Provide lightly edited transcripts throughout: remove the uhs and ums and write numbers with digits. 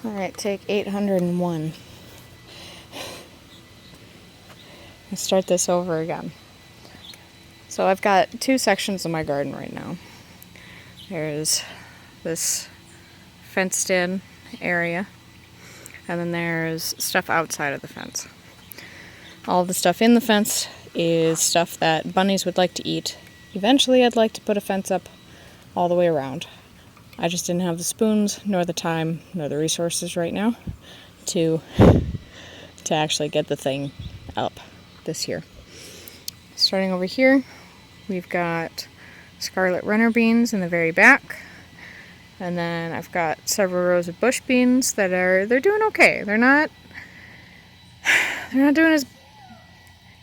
Alright, take 801. Let's start this over again. So I've got two sections of my garden right now. There's this fenced in area, and then there's stuff outside of the fence. All the stuff in the fence is stuff that bunnies would like to eat. Eventually I'd like to put a fence up all the way around. I just didn't have the spoons, nor the time, nor the resources right now to actually get the thing up this year. Starting over here, we've got Scarlet runner beans in the very back. And then I've got several rows of bush beans that they're doing okay. They're not doing as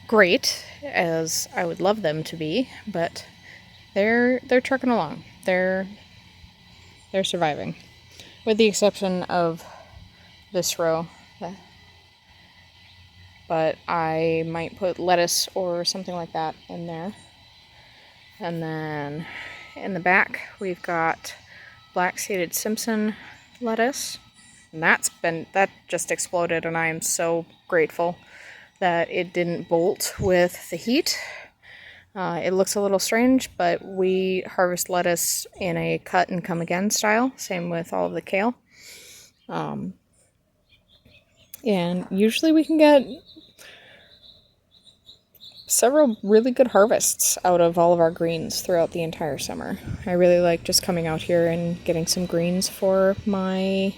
great as I would love them to be, but they're trucking along. They're surviving, with the exception of this row. But I might put lettuce or something like that in there. And then in the back we've got black-seeded Simpson lettuce. And that just exploded, and I am so grateful that it didn't bolt with the heat. It looks a little strange, but we harvest lettuce in a cut and come again style. Same with all of the kale. And usually we can get several really good harvests out of all of our greens throughout the entire summer. I really like just coming out here and getting some greens for I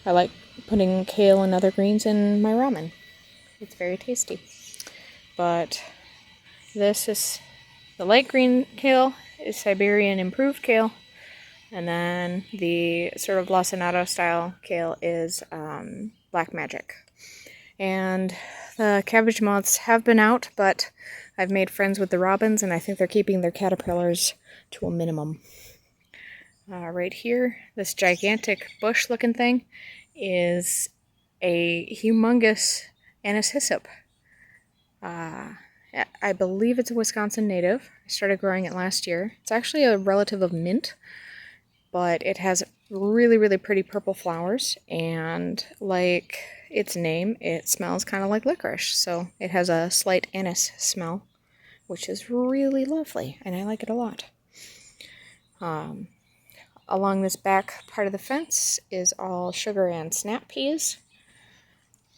like putting kale and other greens in my ramen. It's very tasty. But this is the light green kale is Siberian improved kale, and then the sort of lacinato style kale is black magic. And the cabbage moths have been out, but I've made friends with the robins, and I think they're keeping their caterpillars to a minimum. Right here, this gigantic bush looking thing is a humongous Anise Hyssop. I believe it's a Wisconsin native. I started growing it last year. It's actually a relative of mint, but it has really, really pretty purple flowers, and like its name, it smells kind of like licorice, so it has a slight anise smell, which is really lovely, and I like it a lot. Along this back part of the fence is all sugar and snap peas.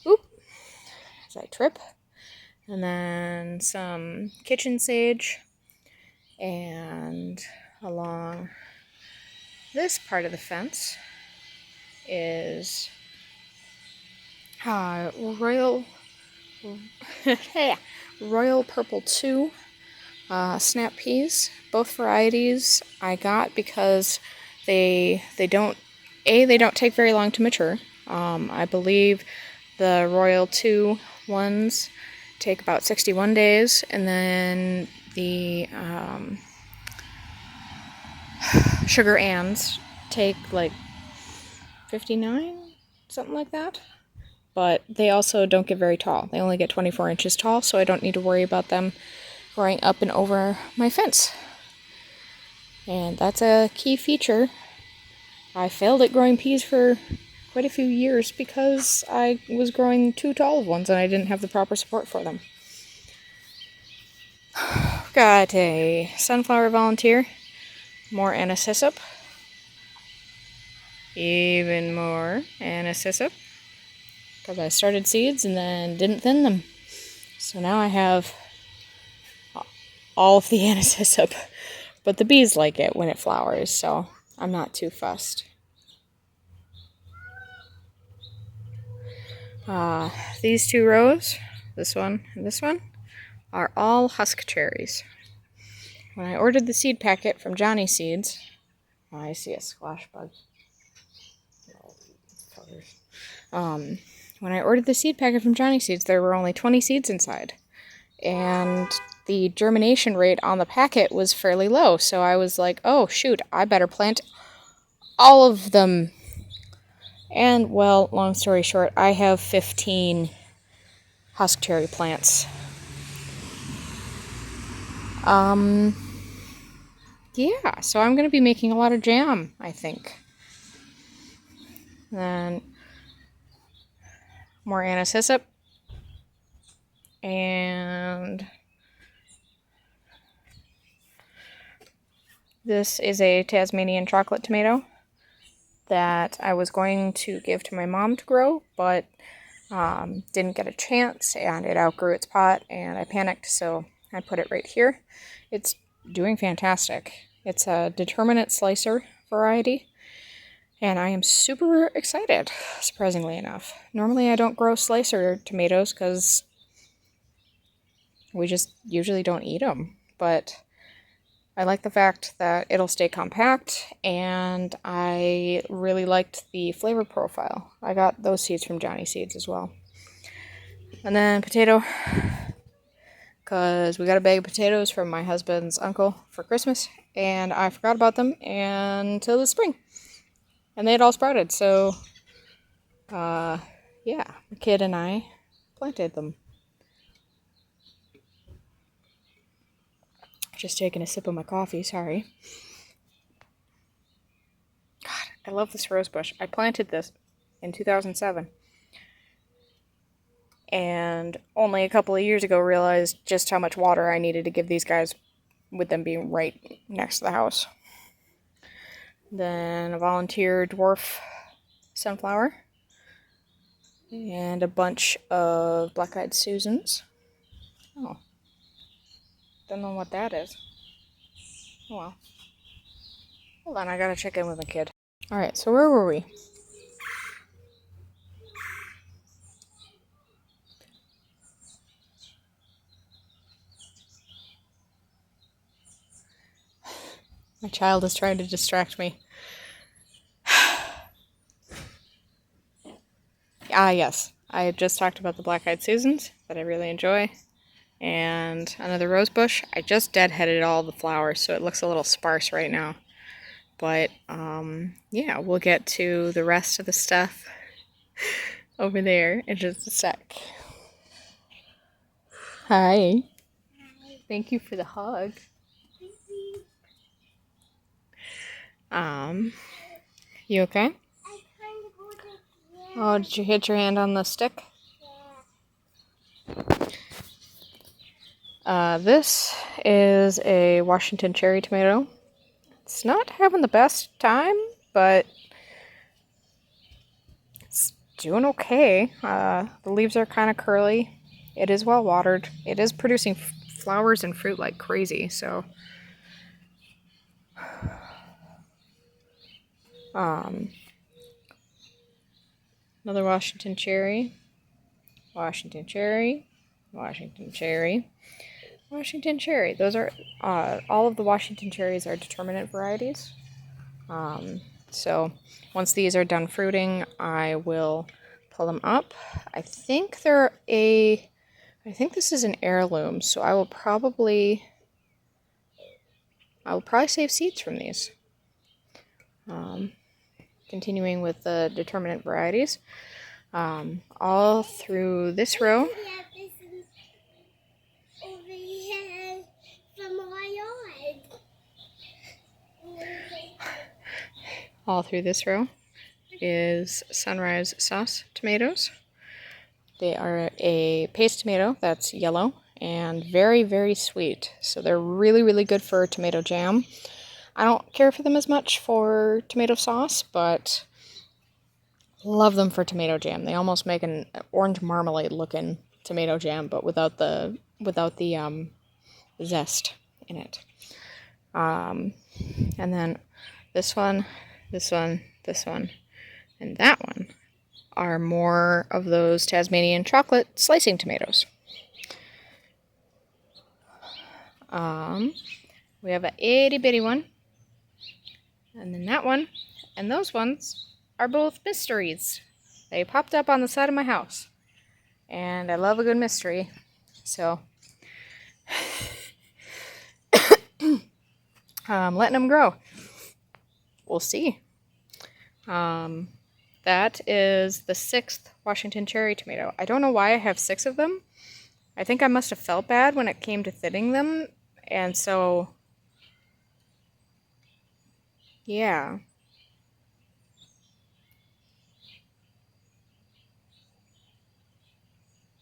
Oop! As I trip. And then some kitchen sage. And along this part of the fence is Royal Purple 2 snap peas. Both varieties I got because they don't take very long to mature. I believe the Royal 2 ones take about 61 days, and then the Sugar Anns take like 59, something like that. But they also don't get very tall. They only get 24 inches tall, so I don't need to worry about them growing up and over my fence. And that's a key feature. I failed at growing peas for quite a few years because I was growing too tall of ones and I didn't have the proper support for them. Got a sunflower volunteer, more Anise Hyssop, even more Anise Hyssop, because I started seeds and then didn't thin them. So now I have all of the Anise Hyssop, but the bees like it when it flowers, so I'm not too fussed. These two rows, this one and this one, are all husk cherries. When I ordered the seed packet from Johnny Seeds, I see a squash bug. When I ordered the seed packet from Johnny Seeds, there were only 20 seeds inside. And the germination rate on the packet was fairly low, so I was like, oh shoot, I better plant all of them. And, well, long story short, I have 15 husk cherry plants. Yeah, so I'm going to be making a lot of jam, I think. And more Anise Hyssop. And this is a Tasmanian chocolate tomato that I was going to give to my mom to grow, but didn't get a chance, and it outgrew its pot, and I panicked, so I put it right here. It's doing fantastic. It's a determinate slicer variety, and I am super excited, surprisingly enough. Normally I don't grow slicer tomatoes because we just usually don't eat them, but I like the fact that it'll stay compact, and I really liked the flavor profile. I got those seeds from Johnny Seeds as well. And then potato, because we got a bag of potatoes from my husband's uncle for Christmas, and I forgot about them until the spring. And they had all sprouted, so, yeah, the kid and I planted them. Just taking a sip of my coffee, sorry. God, I love this rose bush. I planted this in 2007. And only a couple of years ago realized just how much water I needed to give these guys with them being right next to the house. Then a volunteer dwarf sunflower. And a bunch of black-eyed Susans. Oh. Don't know what that is. Oh well. Hold on, I gotta check in with my kid. Alright, so where were we? My child is trying to distract me. Yes. I had just talked about the black-eyed Susans that I really enjoy. And another rose bush. I just deadheaded all the flowers, so it looks a little sparse right now. But, yeah, we'll get to the rest of the stuff over there in just a sec. Hi. Thank you for the hug. You okay? Oh, did you hit your hand on the stick? This is a Washington cherry tomato. It's not having the best time, but it's doing okay. The leaves are kind of curly. It is well watered. It is producing flowers and fruit like crazy, so... Another Washington cherry. Washington cherry. Washington cherry. Washington cherry. Those are, all of the Washington cherries are determinate varieties. So once these are done fruiting, I will pull them up. I think this is an heirloom, so I will probably save seeds from these. Continuing with the determinate varieties, all through this row. All through this row is Sunrise Sauce tomatoes. They are a paste tomato that's yellow and very, very sweet. So they're really, really good for tomato jam. I don't care for them as much for tomato sauce, but love them for tomato jam. They almost make an orange marmalade looking tomato jam, but without the zest in it. And then this one, this one, this one, and that one are more of those Tasmanian chocolate slicing tomatoes. We have an itty bitty one, and then that one, and those ones are both mysteries. They popped up on the side of my house, and I love a good mystery, so letting them grow. We'll see. That is the 6th Washington cherry tomato. I don't know why I have 6 of them. I think I must have felt bad when it came to thinning them, and so, yeah.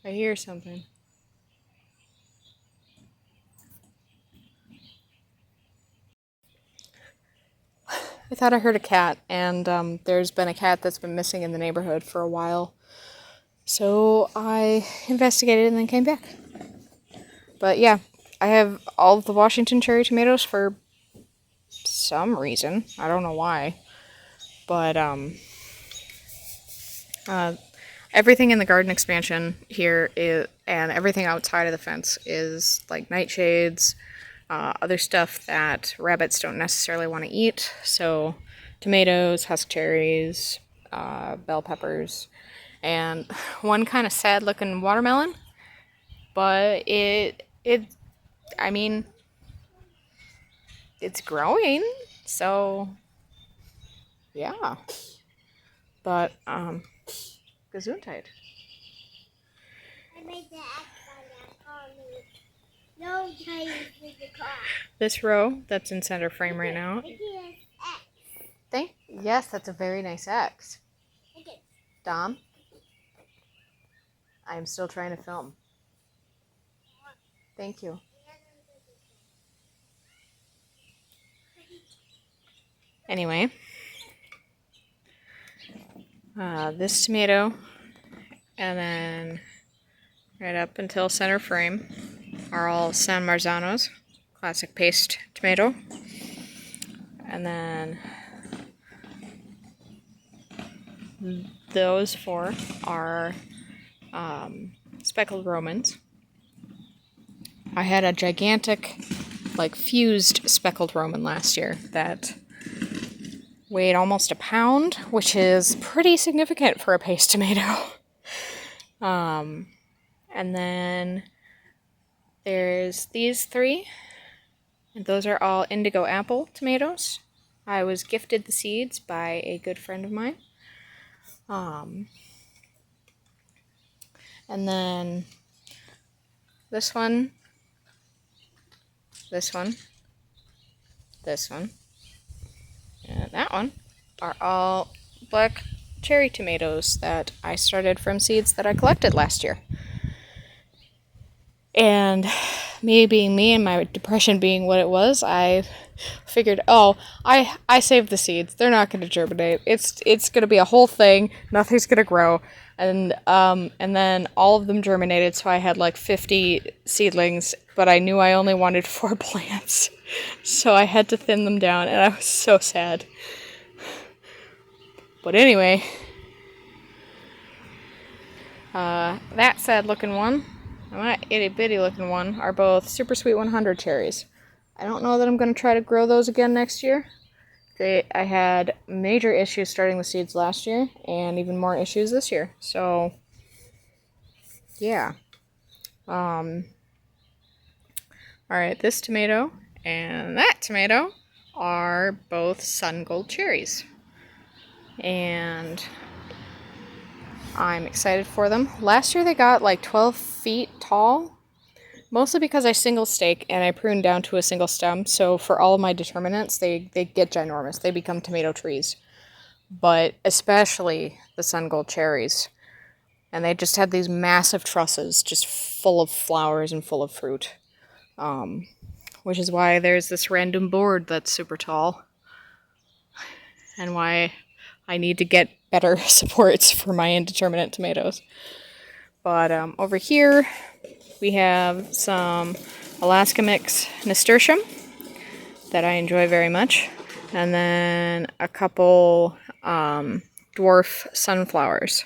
I hear something. I thought I heard a cat, and there's been a cat that's been missing in the neighborhood for a while. So I investigated and then came back. But yeah, I have all of the Washington cherry tomatoes for some reason. I don't know why. But everything in the garden expansion here is, and everything outside of the fence is like nightshades, other stuff that rabbits don't necessarily want to eat. So tomatoes, husk cherries, bell peppers, and one kind of sad looking watermelon. But I mean, it's growing, so yeah. But Gesundheit. I made the X on that car. No Chinese in the car. This row that's in center frame right now. Yes, that's a very nice X. Dom, I'm still trying to film. Thank you. Anyway, this tomato, and then right up until center frame are all San Marzanos, classic paste tomato. And then those four are speckled Romans. I had a gigantic, like, fused speckled Roman last year that weighed almost a pound, which is pretty significant for a paste tomato. And then there's these three, and those are all Indigo apple tomatoes. I was gifted the seeds by a good friend of mine. And then this one, this one, this one, and that one are all black cherry tomatoes that I started from seeds that I collected last year. And me being me and my depression being what it was, I figured, oh, I saved the seeds. They're not going to germinate. It's going to be a whole thing. Nothing's going to grow. And then all of them germinated, so I had like 50 seedlings, but I knew I only wanted 4 plants. So I had to thin them down, and I was so sad. But anyway, that sad looking one and that itty bitty looking one are both Super Sweet 100 cherries. I don't know that I'm going to try to grow those again next year. I had major issues starting the seeds last year, and even more issues this year. So, yeah. Alright, this tomato and that tomato are both sun gold cherries. And I'm excited for them. Last year they got like 12 feet tall. Mostly because I single stake and I prune down to a single stem, so for all of my determinants, they get ginormous. They become tomato trees. But especially the sun gold cherries. And they just had these massive trusses, just full of flowers and full of fruit. Which is why there's this random board that's super tall. And why I need to get better supports for my indeterminate tomatoes. But over here, we have some Alaska Mix nasturtium that I enjoy very much. And then a couple dwarf sunflowers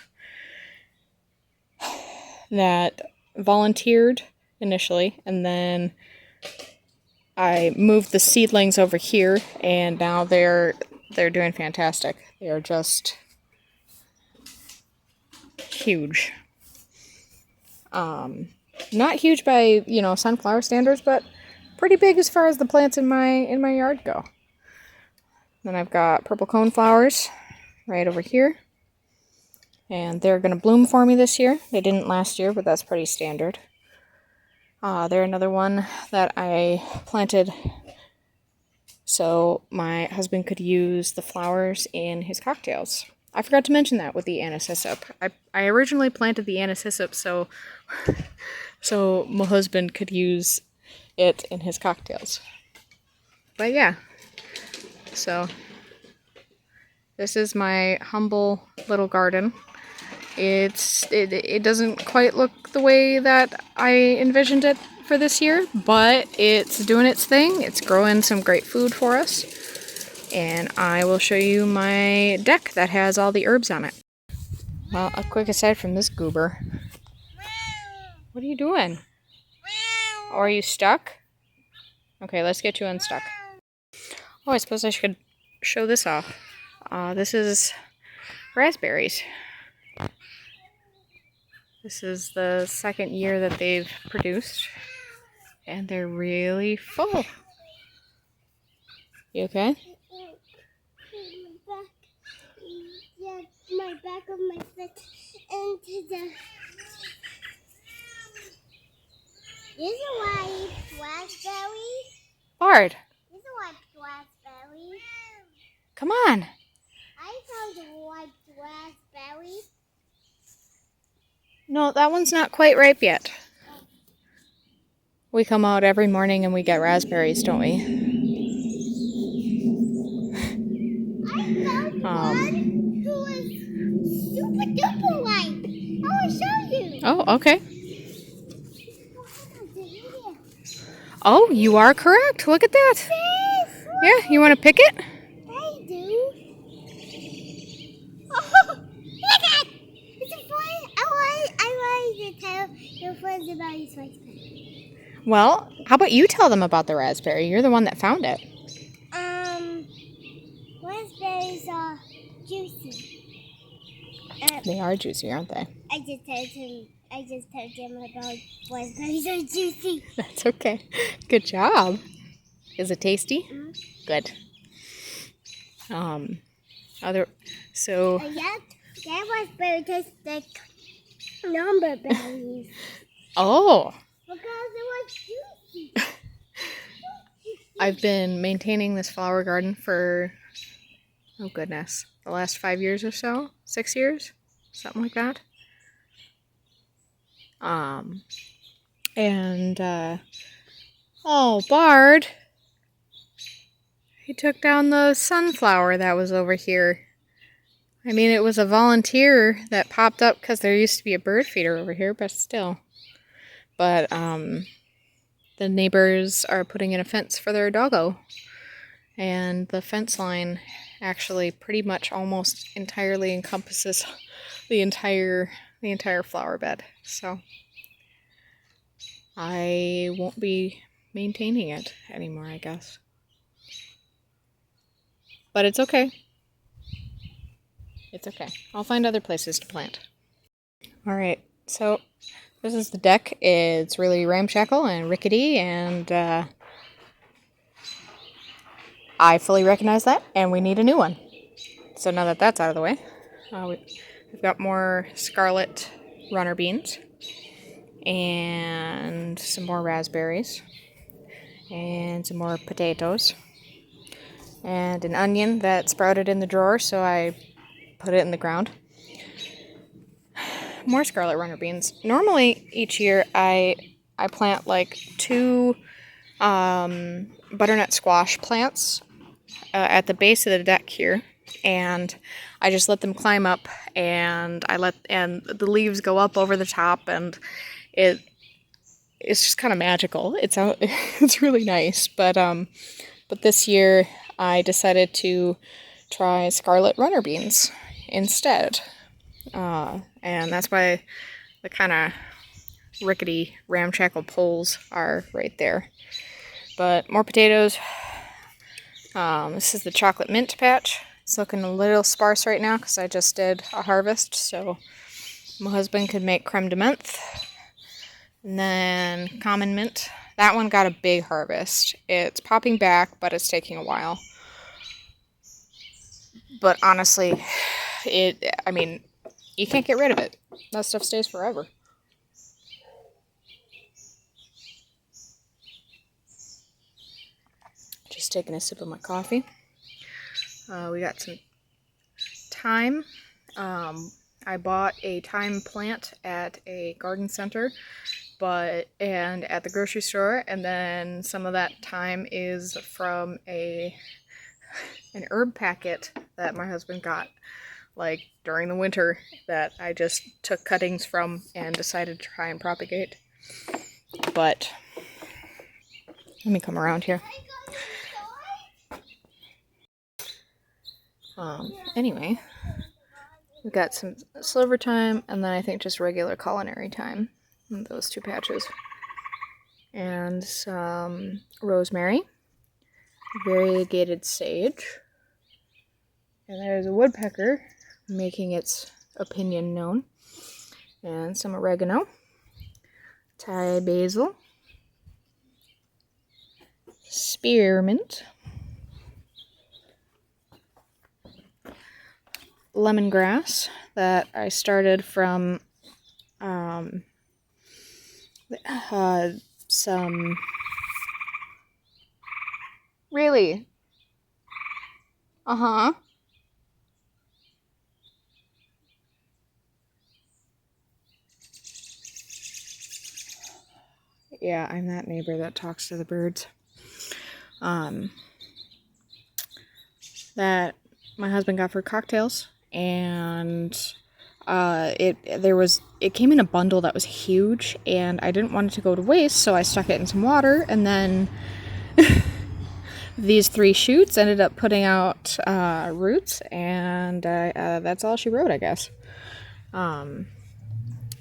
that volunteered initially. And then I moved the seedlings over here, and now they're doing fantastic. They are just huge. Not huge by, sunflower standards, but pretty big as far as the plants in my yard go. Then I've got purple coneflowers right over here. And they're going to bloom for me this year. They didn't last year, but that's pretty standard. They're another one that I planted so my husband could use the flowers in his cocktails. I forgot to mention that with the Anise Hyssop. I originally planted the Anise Hyssop so my husband could use it in his cocktails. But yeah, so this is my humble little garden. It doesn't quite look the way that I envisioned it for this year, but it's doing its thing. It's growing some great food for us. And I will show you my deck that has all the herbs on it. Well, a quick aside from this goober. What are you doing? Oh, are you stuck? Okay, let's get you unstuck. Oh, I suppose I should show this off. This is raspberries. This is the second year that they've produced, and they're really full. You okay? My back of my foot into the. This is a white raspberry. Bard, This is a white raspberry. come on. I found a white raspberry. No, that one's not quite ripe yet. We come out every morning and we get raspberries, don't we? I found one who is super duper white. I will show you. Oh, okay. Oh, you are correct. Look at that. Yeah, you want to pick it? I do. Oh, look at it. It's a fly. I want to tell your friends about his raspberry. Well, how about you tell them about the raspberry? You're the one that found it. Raspberries are juicy. They are juicy, aren't they? I just told him about raspberries are juicy. That's okay. Good job. Is it tasty? Mm-hmm. Good. That raspberry tastes like number berries. Oh. Because it was juicy. I've been maintaining this flower garden for, oh goodness, the last 5 years or so, 6 years, something like that. Oh, Bard, he took down the sunflower that was over here. I mean, it was a volunteer that popped up because there used to be a bird feeder over here, but still. But, the neighbors are putting in a fence for their doggo. And the fence line actually pretty much almost entirely encompasses the entire flower bed. So I won't be maintaining it anymore, I guess. But it's okay. It's okay. I'll find other places to plant. Alright, so this is the deck. It's really ramshackle and rickety, and I fully recognize that, and we need a new one. So now that that's out of the way, we've got more Scarlet runner beans, and some more raspberries, and some more potatoes, and an onion that sprouted in the drawer, so I put it in the ground. More Scarlet runner beans. Normally, each year, I plant like 2 butternut squash plants at the base of the deck here, and I just let them climb up, and the leaves go up over the top, and it's just kind of magical. It's really nice, but this year I decided to try Scarlet runner beans instead, and that's why the kind of rickety ramshackle poles are right there. But more potatoes. This is the chocolate mint patch. It's looking a little sparse right now because I just did a harvest, so my husband could make creme de menthe. And then common mint. That one got a big harvest. It's popping back, but it's taking a while. But honestly, you can't get rid of it. That stuff stays forever. Just taking a sip of my coffee. We got some thyme. I bought a thyme plant at a garden center, and at the grocery store, and then some of that thyme is from an herb packet that my husband got like during the winter that I just took cuttings from and decided to try and propagate. But let me come around here. Anyway, we got some silver thyme and then I think just regular culinary thyme in those two patches. And some rosemary, variegated sage, and there's a woodpecker making its opinion known, and some oregano, Thai basil, spearmint, lemongrass that I started from some... Really? Uh-huh. Yeah, I'm that neighbor that talks to the birds. That my husband got for cocktails, and it came in a bundle that was huge, and I didn't want it to go to waste, so I stuck it in some water, and then these 3 shoots ended up putting out roots, and that's all she wrote, I guess.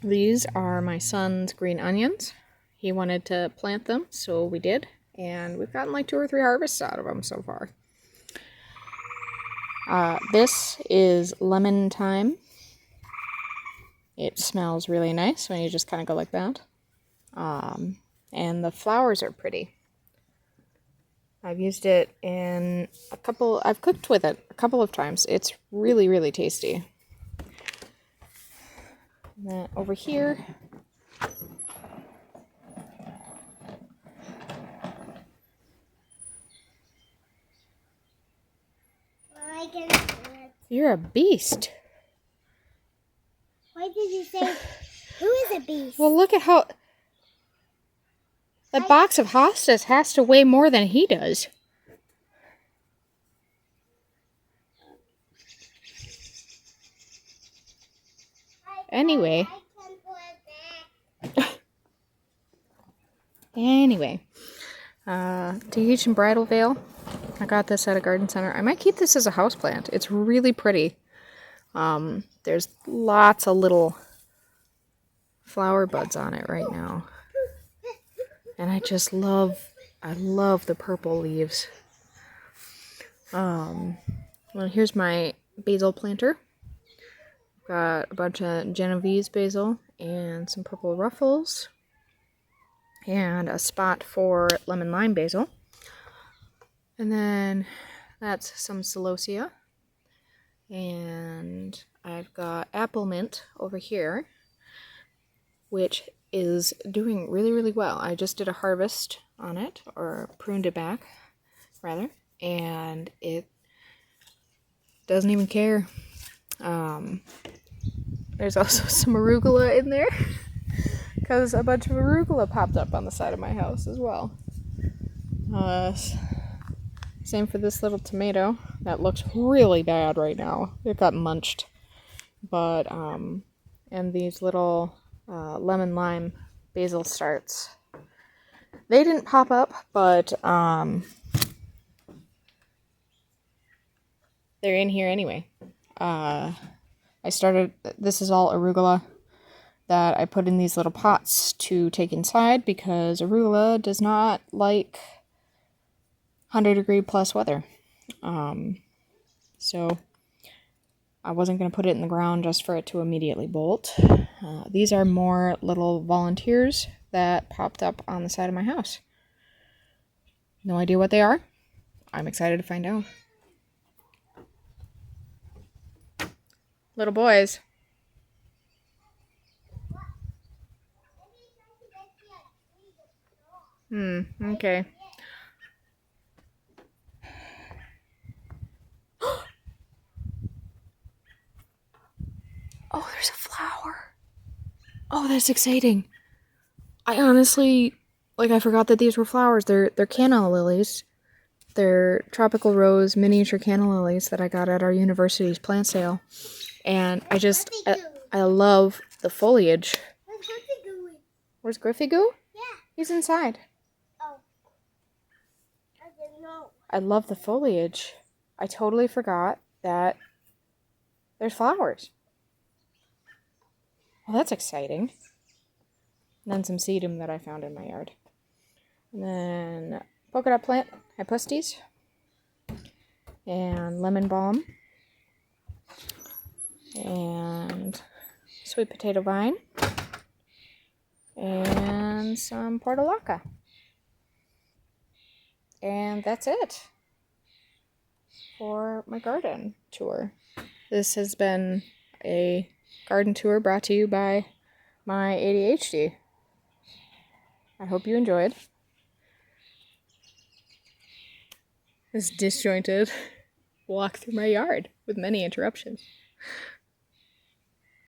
These are my son's green onions. He wanted to plant them, so we did, and we've gotten like 2 or 3 harvests out of them so far. This is lemon thyme. It smells really nice when you just kind of go like that. And the flowers are pretty. I've used it in I've cooked with it a couple of times. It's really, really tasty. And then over here, you're a beast. Why did you say, who is a beast? Well, look at how... That box of hostas has to weigh more than he does. Anyway. ADHD and Bridal Veil. I got this at a garden center. I might keep this as a houseplant. It's really pretty. There's lots of little flower buds on it right now. And I love the purple leaves. Well, here's my Basil Planter. Got a bunch of Genovese basil and some purple ruffles. And a spot for lemon lime basil. And then that's some celosia. And I've got apple mint over here, which is doing really, really well. I just did a harvest on it, or pruned it back, rather, and it doesn't even care. There's also some arugula in there, because a bunch of arugula popped up on the side of my house as well. Same for this little tomato. That looks really bad right now. It got munched. But, and these little lemon lime basil starts. They didn't pop up, but they're in here anyway. This is all arugula that I put in these little pots to take inside because arugula does not like 100-degree plus weather. So I wasn't going to put it in the ground just for it to immediately bolt. These are more little volunteers that popped up on the side of my house. No idea what they are. I'm excited to find out. Little boys. Okay. Oh, there's a flower. Oh, that's exciting. I honestly, I forgot that these were flowers. They're canna lilies. They're tropical rose miniature canna lilies that I got at our university's plant sale. And I love the foliage. Where's Griffy going? Where's Griffy Goo? Yeah. He's inside. Oh. I didn't know. I love the foliage. I totally forgot that there's flowers. Well, that's exciting. And then some sedum that I found in my yard. And then polka dot plant, hypostes. And lemon balm. And sweet potato vine. And some portulaca. And that's it for my garden tour. This has been a garden tour brought to you by my ADHD. I hope you enjoyed this disjointed walk through my yard with many interruptions.